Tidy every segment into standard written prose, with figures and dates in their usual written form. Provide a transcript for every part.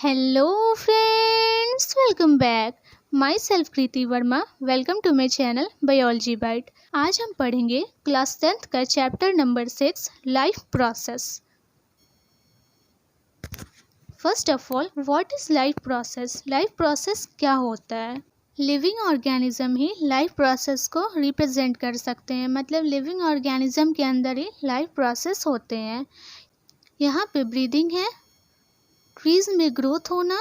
Hello friends, welcome back. Myself Kriti Verma. Welcome to my channel biology bite. आज हम पढ़ेंगे class 10th का chapter number 6 life process. First of all, what is life process? Life process क्या होता है? Living organism ही life process को represent कर सकते हैं। मतलब लिविंग ऑर्गेनिज्म के अंदर ही लाइफ प्रोसेस होते हैं। यहाँ पे ब्रीदिंग है, ट्रीज में ग्रोथ होना,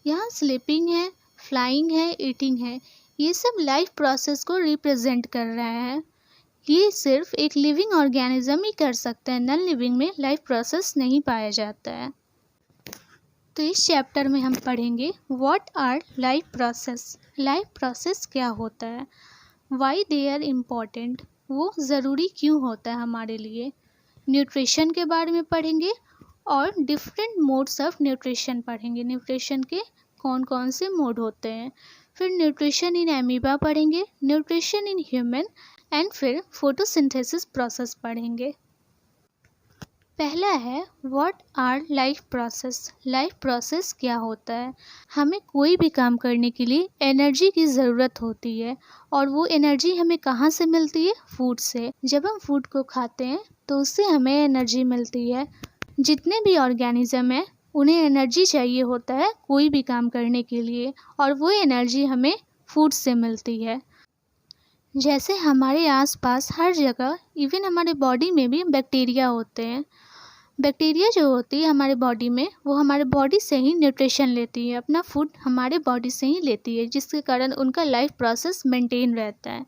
यहाँ स्लीपिंग है, फ्लाइंग है, ईटिंग है। ये सब लाइफ प्रोसेस को रिप्रेजेंट कर रहा है। ये सिर्फ एक लिविंग ऑर्गेनिज्म ही कर सकता है। नॉन लिविंग में लाइफ प्रोसेस नहीं पाया जाता है। तो इस चैप्टर में हम पढ़ेंगे what our life process. Life process क्या होता है, वाई दे आर इम्पॉर्टेंट, वो ज़रूरी क्यों होता है हमारे लिए। न्यूट्रिशन के बारे में पढ़ेंगे और डिफरेंट मोड्स ऑफ न्यूट्रिशन पढ़ेंगे। न्यूट्रिशन के कौन कौन से मोड होते हैं। फिर न्यूट्रिशन इन एमीबा पढ़ेंगे, न्यूट्रिशन इन ह्यूमन, एंड फिर फोटोसिंथेसिस प्रोसेस पढ़ेंगे। पहला है what our life process. Life process क्या होता है? हमें कोई भी काम करने के लिए एनर्जी की ज़रूरत होती है, और वो एनर्जी हमें कहाँ से मिलती है? फूड से। जब हम फूड को खाते हैं तो उससे हमें एनर्जी मिलती है। जितने भी ऑर्गेनिज्म हैं उन्हें एनर्जी चाहिए होता है कोई भी काम करने के लिए, और वो एनर्जी हमें फूड से मिलती है। जैसे हमारे आसपास हर जगह, इवन हमारे बॉडी में भी बैक्टीरिया होते हैं। बैक्टीरिया जो होती है हमारे बॉडी में, वो हमारे बॉडी से ही न्यूट्रिशन लेती है, अपना फूड हमारे बॉडी से ही लेती है, जिसके कारण उनका लाइफ प्रोसेस मेंटेन रहता है।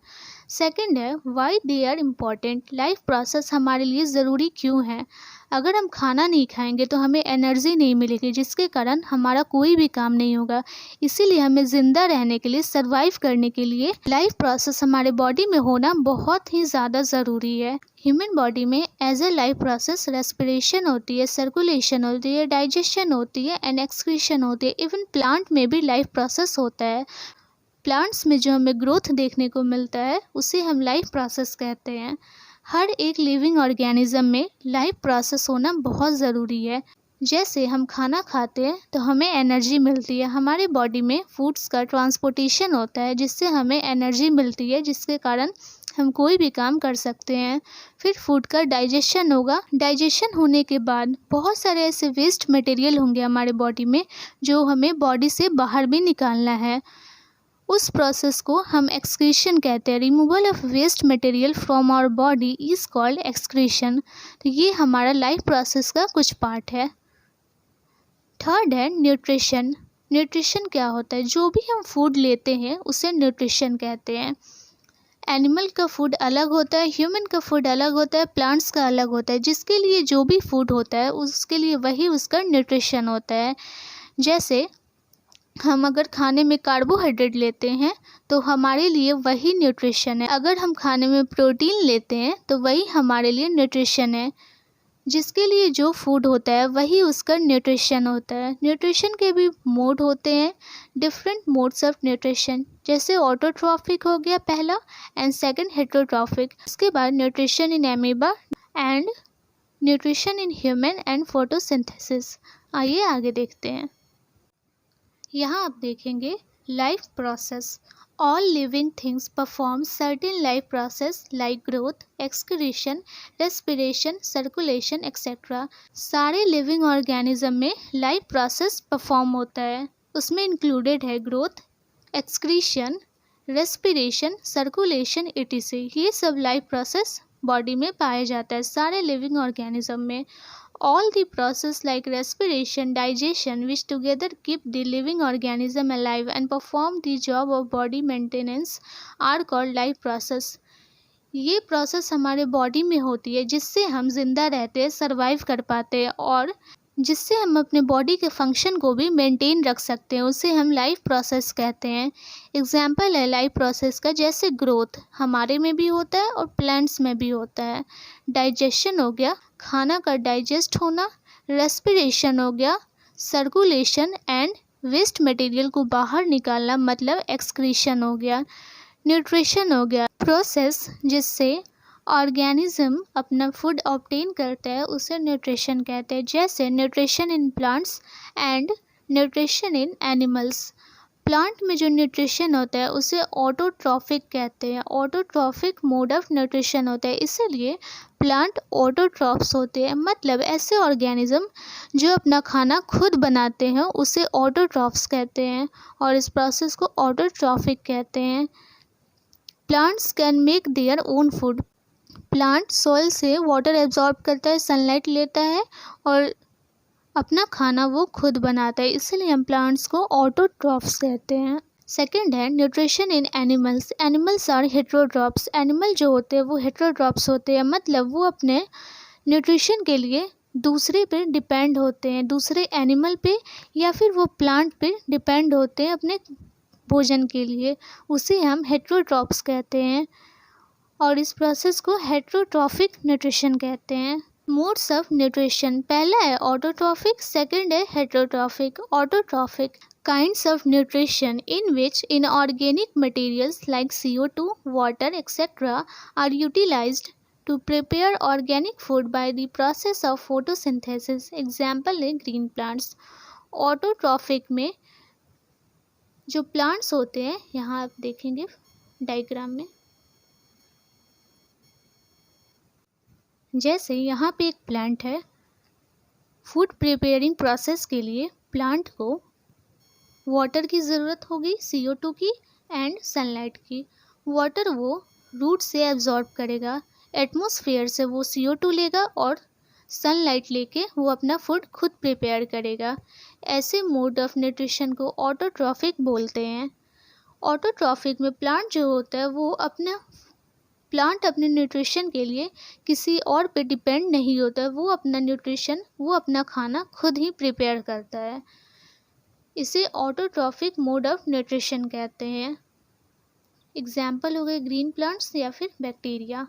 सेकंड है why they are important. Life process हमारे लिए ज़रूरी क्यों है? अगर हम खाना नहीं खाएंगे तो हमें एनर्जी नहीं मिलेगी, जिसके कारण हमारा कोई भी काम नहीं होगा। इसीलिए हमें ज़िंदा रहने के लिए, सर्वाइव करने के लिए लाइफ प्रोसेस हमारे बॉडी में होना बहुत ही ज़्यादा ज़रूरी है। ह्यूमन बॉडी में as a life process respiration होती है, सर्कुलेशन होती है, डाइजेशन होती है, एंड एक्सक्रीशन होती है। इवन प्लांट में भी लाइफ प्रोसेस होता है। प्लांट्स में जो हमें ग्रोथ देखने को मिलता है उसे हम लाइफ प्रोसेस कहते हैं। हर एक लिविंग ऑर्गेनिज्म में लाइफ प्रोसेस होना बहुत ज़रूरी है। जैसे हम खाना खाते हैं तो हमें एनर्जी मिलती है, हमारे बॉडी में फूड्स का ट्रांसपोर्टेशन होता है जिससे हमें एनर्जी मिलती है, जिसके कारण हम कोई भी काम कर सकते हैं। फिर फूड का डाइजेशन होगा। डाइजेशन होने के बाद बहुत सारे ऐसे वेस्ट मटेरियल होंगे हमारे बॉडी में जो हमें बॉडी से बाहर भी निकालना है। उस प्रोसेस को हम एक्सक्रीशन कहते हैं। Removal of waste material from our body is called excretion. तो ये हमारा लाइफ प्रोसेस का कुछ पार्ट है। थर्ड है न्यूट्रिशन। न्यूट्रिशन क्या होता है? जो भी हम फूड लेते हैं उसे न्यूट्रिशन कहते हैं। एनिमल का फूड अलग होता है, ह्यूमन का फूड अलग होता है, प्लांट्स का अलग होता है। जिसके लिए जो भी फूड होता है उसके लिए वही उसका न्यूट्रिशन होता है। जैसे हम अगर खाने में कार्बोहाइड्रेट लेते हैं तो हमारे लिए वही न्यूट्रिशन है। अगर हम खाने में प्रोटीन लेते हैं तो वही हमारे लिए न्यूट्रिशन है। जिसके लिए जो फूड होता है वही उसका न्यूट्रिशन होता है। न्यूट्रिशन के भी मोड होते हैं, डिफरेंट मोड्स ऑफ न्यूट्रिशन। जैसे ऑटोट्रॉफिक हो गया पहला, एंड सेकंड हेटरोट्रॉफिक। उसके बाद nutrition in amoeba and nutrition in human and photosynthesis. आइए आगे देखते हैं। यहाँ आप देखेंगे life process. All living things perform certain life process like growth, excretion, respiration, circulation etcetera. सारे लिविंग ऑर्गेनिज्म में लाइफ प्रोसेस परफॉर्म होता है। उसमें इंक्लूडेड है growth, excretion, respiration, circulation etc। ये सब लाइफ प्रोसेस बॉडी में पाया जाता है सारे लिविंग ऑर्गेनिज्म में। All the process like respiration, digestion, which together keep the living organism alive and perform the job of body maintenance, are called life process. ये process हमारे बॉडी में होती है जिससे हम जिंदा रहते हैं, सर्वाइव कर पाते हैं, और जिससे हम अपने बॉडी के फंक्शन को भी मेंटेन रख सकते हैं। उसे हम लाइफ प्रोसेस कहते हैं। एग्जाम्पल है लाइफ प्रोसेस का, जैसे ग्रोथ हमारे में भी होता है और प्लांट्स में भी होता है। डाइजेशन हो गया, खाना का डाइजेस्ट होना। रेस्पिरेशन हो गया, सर्कुलेशन एंड वेस्ट मटेरियल को बाहर निकालना, मतलब एक्सक्रीशन हो गया। न्यूट्रिशन हो गया, प्रोसेस जिससे ऑर्गेनिज्म अपना फूड ऑब्टेन करता है, उसे न्यूट्रिशन कहते हैं। जैसे nutrition in plants and nutrition in animals, plant में जो न्यूट्रिशन होता है उसे ऑटोट्रॉफिक कहते हैं। ऑटोट्रॉफिक मोड ऑफ न्यूट्रिशन होता है, इसीलिए प्लांट ऑटोट्रॉफ्स होते हैं। मतलब ऐसे ऑर्गेनिज्म जो अपना खाना खुद बनाते हैं उसे ऑटोट्रॉफ्स कहते हैं और इस प्रोसेस को ऑटोट्रॉफिक कहते हैं। Plants can make their own food, plant soil से वाटर एब्जॉर्ब करता है, सनलाइट लेता है और अपना खाना वो खुद बनाता है, इसलिए हम प्लांट्स को ऑटोट्रॉफ्स कहते हैं। सेकेंड है nutrition in animals, animals are heterotrophs, animal जो होते हैं वो हेटेरोट्रॉफ्स होते हैं, मतलब वो अपने न्यूट्रिशन के लिए दूसरे पे डिपेंड होते हैं, दूसरे एनिमल पे या फिर वो प्लांट पे डिपेंड होते हैं अपने भोजन के लिए, उसे हम हेटेरोट्रॉफ्स कहते हैं और इस प्रोसेस को हेटेरोट्रॉफिक न्यूट्रिशन कहते हैं। मोड्स ऑफ न्यूट्रिशन, पहला है ऑटोट्रॉफिक, सेकंड है heterotrophic. Autotrophic kinds of nutrition in which inorganic materials like CO2, water etcetera are utilised to prepare organic food by the process of photosynthesis, example है green plants। Autotrophic में जो plants होते हैं, यहाँ आप देखेंगे diagram में, जैसे यहाँ पे एक प्लांट है, फूड प्रिपेयरिंग प्रोसेस के लिए प्लांट को वाटर की ज़रूरत होगी, CO2 की एंड सनलाइट की। वाटर वो रूट से एब्जॉर्ब करेगा, एटमॉस्फेयर से वो CO2 लेगा और सनलाइट लेके वो अपना फूड खुद प्रिपेयर करेगा। ऐसे मोड ऑफ न्यूट्रिशन को ऑटोट्रॉफिक बोलते हैं। ऑटोट्रॉफिक में प्लांट जो होता है वो प्लांट अपने न्यूट्रिशन के लिए किसी और पे डिपेंड नहीं होता है, वो अपना न्यूट्रिशन, वो अपना खाना खुद ही प्रिपेयर करता है, इसे ऑटोट्रॉफिक मोड ऑफ न्यूट्रिशन कहते हैं। एग्जाम्पल हो गए ग्रीन प्लांट्स या फिर बैक्टीरिया।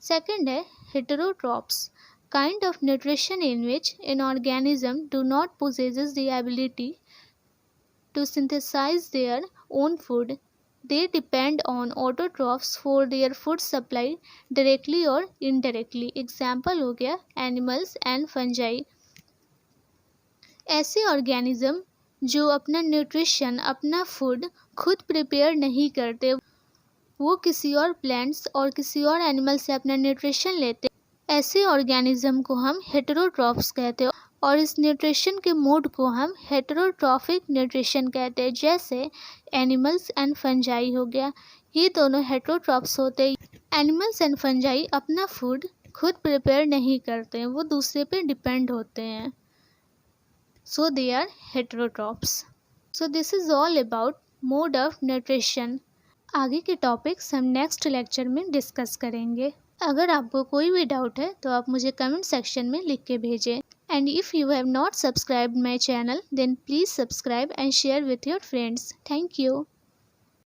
सेकंड है heterotrophs, kind of nutrition in which an organism do not possesses the ability to synthesize their own food. They depend on autotrophs for their food supply directly or indirectly. Example हो गया animals and fungi। ऐसे organism जो अपना nutrition, अपना food खुद prepare नहीं करते, वो किसी और प्लांट्स और किसी और एनिमल से अपना न्यूट्रिशन लेते, ऐसे ऑर्गेनिज्म को हम हेटेरोट्रॉफ्स कहते हैं और इस न्यूट्रिशन के मोड को हम हेटेरोट्रॉफिक न्यूट्रिशन कहते हैं। जैसे एनिमल्स एंड फंजाई हो गया, ये दोनों हेटेरोट्रॉफ्स होते हैं। एनिमल्स एंड फंजाई अपना फूड खुद प्रिपेयर नहीं करते हैं, वो दूसरे पे डिपेंड होते हैं, so they are heterotrophs. So this is all about mode of nutrition. आगे के टॉपिक्स हम नेक्स्ट लेक्चर में डिस्कस करेंगे। अगर आपको कोई भी डाउट है तो आप मुझे कमेंट सेक्शन में लिख के भेजें। And if you have not subscribed my channel then please subscribe and share with your friends. Thank you.